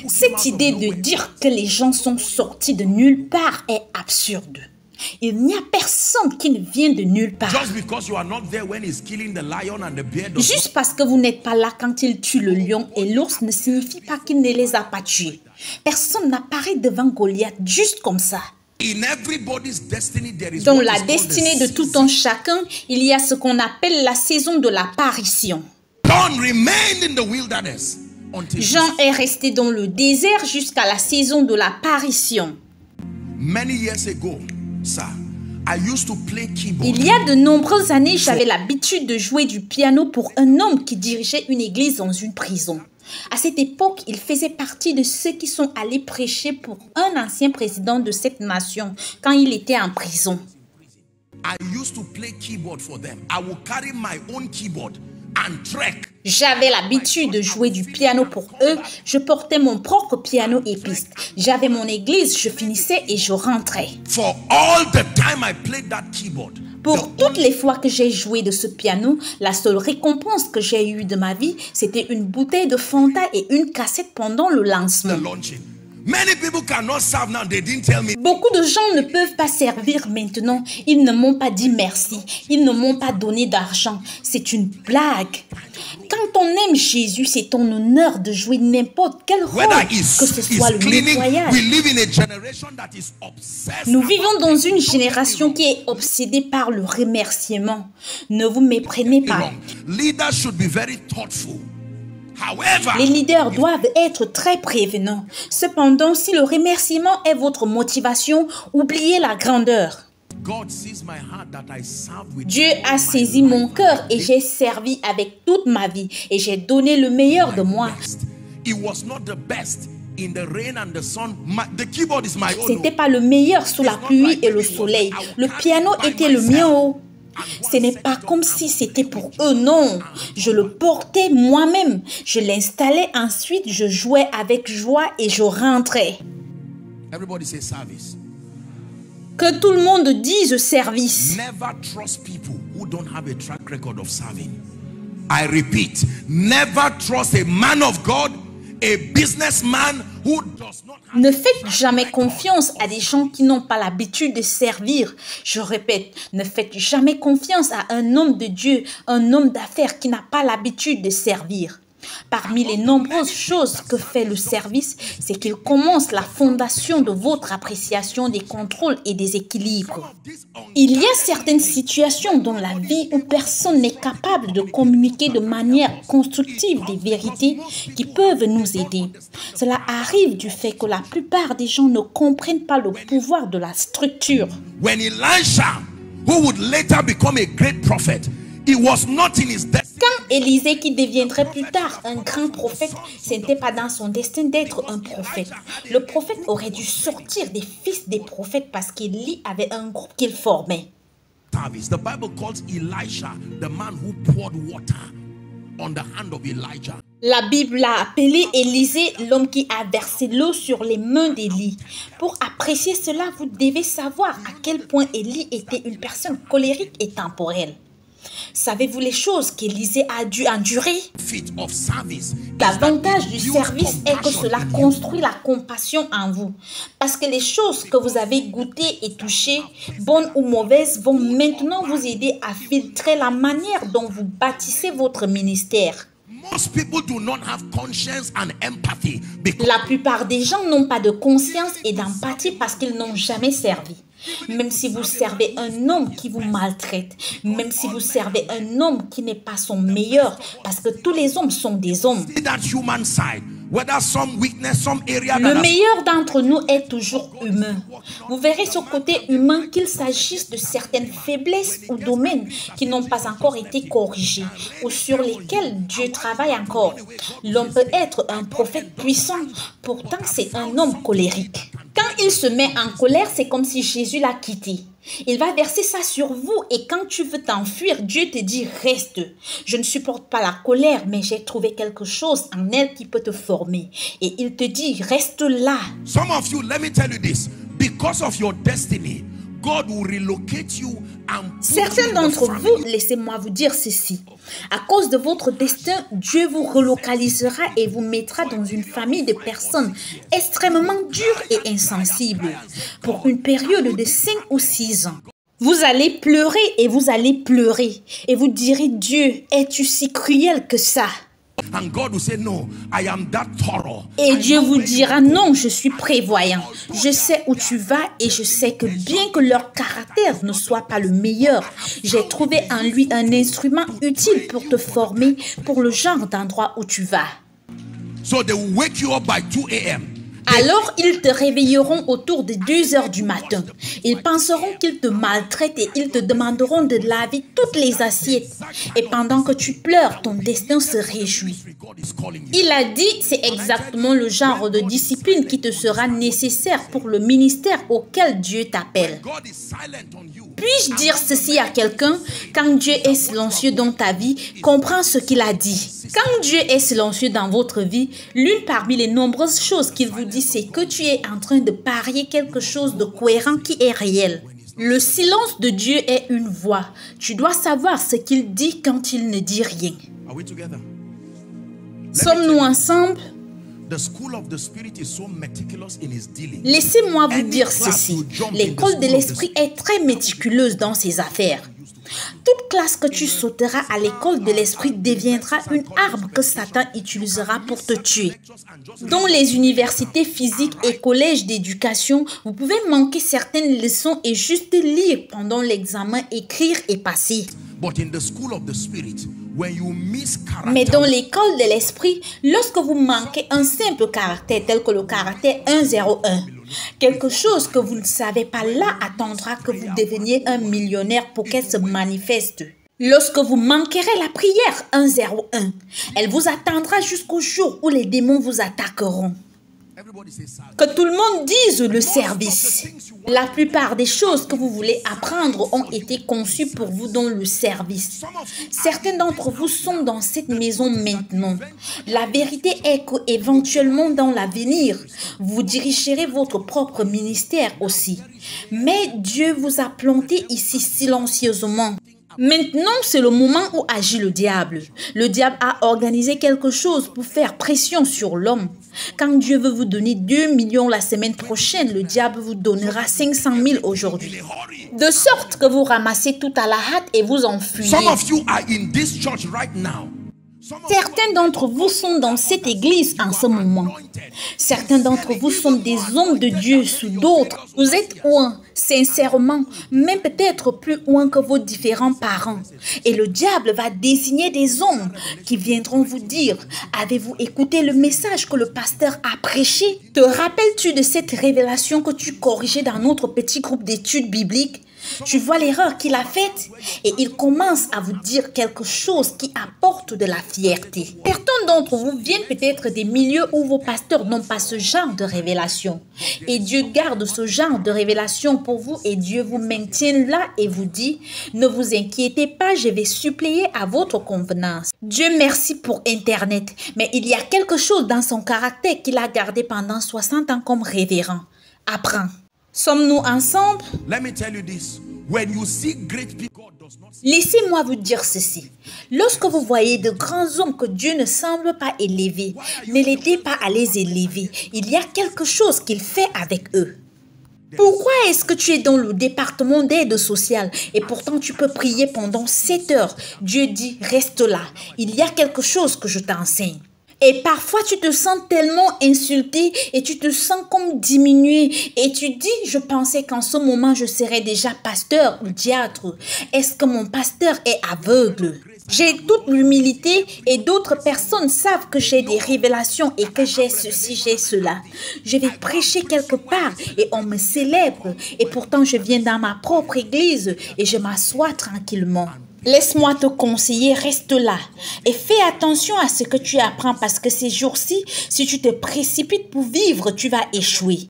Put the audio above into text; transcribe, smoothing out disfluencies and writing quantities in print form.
Cette idée de dire que les gens sont sortis de nulle part est absurde. Il n'y a personne qui ne vient de nulle part. Juste parce que vous n'êtes pas là quand il tue le lion et l'ours ne signifie pas qu'il ne les a pas tués. Personne n'apparaît devant Goliath juste comme ça. Dans la destinée de tout un chacun, il y a ce qu'on appelle la saison de l'apparition. Jean est resté dans le désert jusqu'à la saison de l'apparition. Il y a de nombreuses années, j'avais l'habitude de jouer du piano pour un homme qui dirigeait une église dans une prison. À cette époque, il faisait partie de ceux qui sont allés prêcher pour un ancien président de cette nation quand il était en prison. J'avais l'habitude de jouer du piano pour eux. Je portais mon propre piano et piste. J'avais mon église, je finissais et je rentrais. Pour toutes les fois que j'ai joué de ce piano, la seule récompense que j'ai eue de ma vie, c'était une bouteille de Fanta et une cassette pendant le lancement. Beaucoup de gens ne peuvent pas servir maintenant. Ils ne m'ont pas dit merci. Ils ne m'ont pas donné d'argent. C'est une blague. Quand on aime Jésus, c'est ton honneur de jouer n'importe quel rôle, que ce soit le nettoyage. Nous vivons dans une génération qui est obsédée par le remerciement. Ne vous méprenez pas. Les leaders doivent être très prévenants. Cependant, si le remerciement est votre motivation, oubliez la grandeur. Dieu a saisi mon cœur et j'ai servi avec toute ma vie et j'ai donné le meilleur de moi. C'était pas le meilleur sous la pluie et le soleil. Le piano était le mien. Ce n'est pas comme si c'était pour eux, non. Je le portais moi-même. Je l'installais, ensuite je jouais avec joie et je rentrais. Que tout le monde dise service. Never trust people who don't have a track record of serving. I repeat, never trust a man of God, a businessman who does not have. Ne faites jamais confiance à des gens qui n'ont pas l'habitude de servir. Je répète, ne faites jamais confiance à un homme de Dieu, un homme d'affaires qui n'a pas l'habitude de servir. Parmi les nombreuses choses que fait le service, c'est qu'il commence la fondation de votre appréciation des contrôles et des équilibres. Il y a certaines situations dans la vie où personne n'est capable de communiquer de manière constructive des vérités qui peuvent nous aider. Cela arrive du fait que la plupart des gens ne comprennent pas le pouvoir de la structure. When Elisha, who would later become a great prophet, he was not in his destiny. Quand Élisée, qui deviendrait plus tard un grand prophète, ce n'était pas dans son destin d'être un prophète. Le prophète aurait dû sortir des fils des prophètes parce qu'Élie avait un groupe qu'il formait. The Bible calls Elisha the man who poured water on the hand of Elijah. La Bible l'a appelé Élisée, l'homme qui a versé l'eau sur les mains d'Élie. Pour apprécier cela, vous devez savoir à quel point Élie était une personne colérique et temporelle. Savez-vous les choses qu'Élisée a dû endurer? L'avantage du service est que cela construit la compassion en vous. Parce que les choses que vous avez goûtées et touchées, bonnes ou mauvaises, vont maintenant vous aider à filtrer la manière dont vous bâtissez votre ministère. La plupart des gens n'ont pas de conscience et d'empathie parce qu'ils n'ont jamais servi. Même si vous servez un homme qui vous maltraite, même si vous servez un homme qui n'est pas son meilleur, parce que tous les hommes sont des hommes. Le meilleur d'entre nous est toujours humain. Vous verrez ce côté humain qu'il s'agisse de certaines faiblesses ou domaines qui n'ont pas encore été corrigés ou sur lesquels Dieu travaille encore. L'homme peut être un prophète puissant, pourtant c'est un homme colérique. Quand il se met en colère, c'est comme si Jésus l'a quitté. Il va verser ça sur vous et quand tu veux t'enfuir, Dieu te dit reste. Je ne supporte pas la colère, mais j'ai trouvé quelque chose en elle qui peut te former. Et il te dit reste là. Some of you, let me tell you this, because of your destiny, God will relocate you and put Certains you in the d'entre family. vous, laissez-moi vous dire ceci. À cause de votre destin, Dieu vous relocalisera et vous mettra dans une famille de personnes extrêmement dures et insensibles pour une période de 5 ou 6 ans. Vous allez pleurer et vous allez pleurer et vous direz, Dieu, es-tu si cruel que ça? And God will say, no, I am that thorough. Et Dieu vous dira, non, je suis prévoyant. Je sais où tu vas et je sais que bien que leur caractère ne soit pas le meilleur, j'ai trouvé en lui un instrument utile pour te former pour le genre d'endroit où tu vas. So they will wake you up by 2 a.m. Alors ils te réveilleront autour de 2 heures du matin. Ils penseront qu'ils te maltraitent et ils te demanderont de laver toutes les assiettes. Et pendant que tu pleures, ton destin se réjouit. God is calling you. Il a dit, c'est exactement le genre de discipline qui te sera nécessaire pour le ministère auquel Dieu t'appelle. God is silent on you. Puis-je dire ceci à quelqu'un? Quand Dieu est silencieux dans ta vie, comprends ce qu'il a dit. Quand Dieu est silencieux dans votre vie, l'une parmi les nombreuses choses qu'il vous dit, c'est que tu es en train de parier quelque chose de cohérent qui est réel. Le silence de Dieu est une voix. Tu dois savoir ce qu'il dit quand il ne dit rien. Are we together? Sommes-nous ensemble? The school of the spirit is so meticulous in its dealing. Laissez-moi vous dire ceci. L'école de l'esprit est très méticuleuse dans ses affaires. Toute classe que tu sauteras à l'école de l'esprit deviendra une arme que Satan utilisera pour te tuer. Dans les universités physiques et collèges d'éducation, vous pouvez manquer certaines leçons et juste lire pendant l'examen, écrire et passer. But in the school of the spirit, when you miss Mais character, dans l'école de l'esprit, lorsque vous manquez un simple caractère tel que le caractère 101, quelque chose que vous ne savez pas là attendra que vous deveniez un millionnaire pour qu'elle se manifeste. Lorsque vous manquerez la prière 101, elle vous attendra jusqu'au jour où les démons vous attaqueront. everybody says silent. Que tout le monde dise le service. La plupart des choses que vous voulez apprendre ont été conçues pour vous dans le service. Certains d'entre vous sont dans cette maison maintenant. La vérité est qu'éventuellement dans l'avenir, vous dirigerez votre propre ministère aussi. Mais Dieu vous a planté ici silencieusement. Maintenant, c'est le moment où agit le diable. Le diable a organisé quelque chose pour faire pression sur l'homme. Quand Dieu veut vous donner 2 millions la semaine prochaine, le diable vous donnera 500 000 aujourd'hui. De sorte que vous ramassez tout à la hâte et vous enfuyez. Some of you are in this church right now. Some of Certains d'entre vous sont dans cette église en ce moment. Certains d'entre vous sont des hommes de Dieu sous d'autres. Vous êtes loin, sincèrement, même peut-être plus loin que vos différents parents. Et le diable va désigner des hommes qui viendront vous dire, avez-vous écouté le message que le pasteur a prêché? Te rappelles-tu de cette révélation que tu corrigeais dans notre petit groupe d'études bibliques? Tu vois l'erreur qu'il a faite et il commence à vous dire quelque chose qui apporte de la fierté. Certains d'entre vous viennent peut-être des milieux où vos pasteurs n'ont pas ce genre de révélation. Et Dieu garde ce genre de révélation pour vous et Dieu vous maintient là et vous dit, ne vous inquiétez pas, je vais suppléer à votre convenance. Dieu merci pour Internet, mais il y a quelque chose dans son caractère qu'il a gardé pendant 60 ans comme révérend. Apprends. Sommes-nous ensemble? Let me tell you this. When you see great people, God does not see. Laissez-moi vous dire ceci. Lorsque vous voyez de grands hommes que Dieu ne semble pas élever, ne l'aidez pas à les élever. Il y a quelque chose qu'il fait avec eux. Pourquoi est-ce que tu es dans le département d'aide sociale et pourtant tu peux prier pendant 7 heures? Dieu dit, reste là. Il y a quelque chose que je t'enseigne. Et parfois, tu te sens tellement insulté et tu te sens comme diminué. Et tu dis, je pensais qu'en ce moment, je serais déjà pasteur ou diâtre. Est-ce que mon pasteur est aveugle? J'ai toute l'humilité et d'autres personnes savent que j'ai des révélations et que j'ai ceci, j'ai cela. Je vais prêcher quelque part et on me célèbre. Et pourtant, je viens dans ma propre église et je m'assois tranquillement. Laisse-moi te conseiller, reste là et fais attention à ce que tu apprends parce que ces jours-ci, si tu te précipites pour vivre, tu vas échouer.